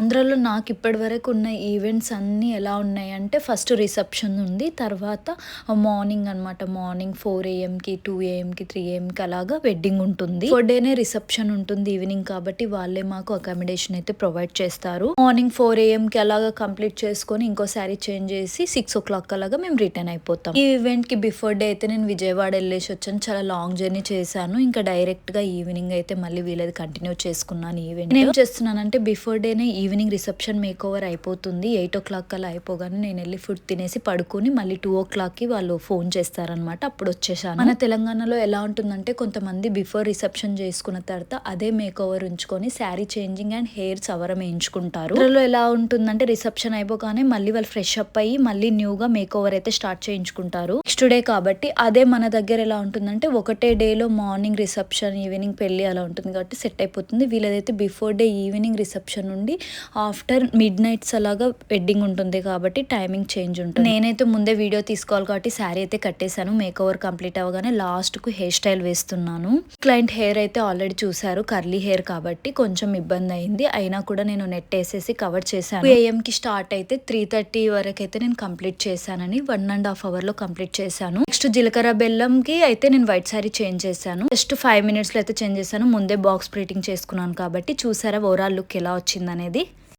అందులో నాకు ఇప్పటివరకు ఉన్న ఈవెంట్స్ అన్నీ ఎలా ఉన్నాయంటే ఫస్ట్ రిసెప్షన్ ఉంది. తర్వాత మార్నింగ్ అనమాట. మార్నింగ్ 4 AM-కి, 2 AM-కి, 3 AM-కి అలాగా వెడ్డింగ్ ఉంటుంది. 4 డేనే రిసెప్షన్ ఉంటుంది ఈవినింగ్ కాబట్టి వాళ్ళే మాకు అకామిడేషన్ అయితే ప్రొవైడ్ చేస్తారు. మార్నింగ్ 4 AM-కి అలాగా కంప్లీట్ చేసుకొని ఇంకో శారీ చేంజ్ చేసి 6 o'clock అలాగా మేము రిటర్న్ అయిపోతాం. ఈ ఈవెంట్‌కి బిఫోర్ డే అయితే నేను విజయవాడ వెళ్ళేసి వచ్చాను. చాలా లాంగ్ జర్నీ చేశాను. ఇంకా డైరెక్ట్‌గా ఈవినింగ్ అయితే మళ్ళీ వీళ్ళది కంటిన్యూ చేసుకున్నాను ఈవెంట్. నేను ఏం చేస్తున్నానంటే బిఫోర్ డేనే ఈవినింగ్ రిసెప్షన్ మేక్ ఓవర్ అయిపోతుంది. 8 o'clock అలా అయిపోగానే నేను వెళ్ళి ఫుడ్ తినేసి పడుకొని మళ్ళీ 2 o'clockకి వాళ్ళు ఫోన్ చేస్తారనమాట. అప్పుడు వచ్చేసాను. మన తెలంగాణలో ఎలా ఉంటుందంటే కొంతమంది బిఫోర్ రిసెప్షన్ చేసుకున్న తర్వాత అదే మేక్ ఓవర్ ఉంచుకొని శారీ చేంజింగ్ అండ్ హెయిర్ సవరం వేయించుకుంటారు. అందులో ఎలా ఉంటుందంటే రిసెప్షన్ అయిపోగానే మళ్ళీ వాళ్ళు ఫ్రెష్ అప్ అయ్యి మళ్ళీ న్యూగా మేక్ ఓవర్ అయితే స్టార్ట్ చేయించుకుంటారు. నెక్స్ట్ డే కాబట్టి అదే మన దగ్గర ఎలా ఉంటుందంటే ఒకటే డేలో మార్నింగ్ రిసెప్షన్ ఈవినింగ్ పెళ్లి అలా ఉంటుంది కాబట్టి సెట్ అయిపోతుంది. వీళ్ళదైతే బిఫోర్ డే ఈవినింగ్ రిసెప్షన్ నుండి ఆఫ్టర్ మిడ్ నైట్స్ అలాగా వెడ్డింగ్ ఉంటుంది కాబట్టి టైమింగ్ చేంజ్ ఉంటుంది. నేనైతే ముందే వీడియో తీసుకోవాలి కాబట్టి శారీ అయితే కట్టేశాను. మేక్ ఓవర్ కంప్లీట్ అవ్వగానే లాస్ట్కు హెయిర్ స్టైల్ వేస్తున్నాను. క్లయింట్ హెయిర్ అయితే ఆల్రెడీ చూసారు. కర్లీ హెయిర్ కాబట్టి కొంచెం ఇబ్బంది అయింది. అయినా కూడా నేను నెట్ వేసేసి కవర్ చేశాను. 2 AM-కి స్టార్ట్ అయితే 3:30 వరకు అయితే నేను కంప్లీట్ చేశానని 1.5 hourలో కంప్లీట్ చేశాను. నెక్స్ట్ జీలకర్ర బెల్లంకి అయితే నేను వైట్ శారీ చేంజ్ చేశాను. జస్ట్ 5 minutesలో అయితే చేంజ్ చేశాను. ముందే బాక్స్ ప్రింటింగ్ చేసుకున్నాను కాబట్టి చూసారా ఓవరాల్ లుక్ ఎలా వచ్చింది అనేది.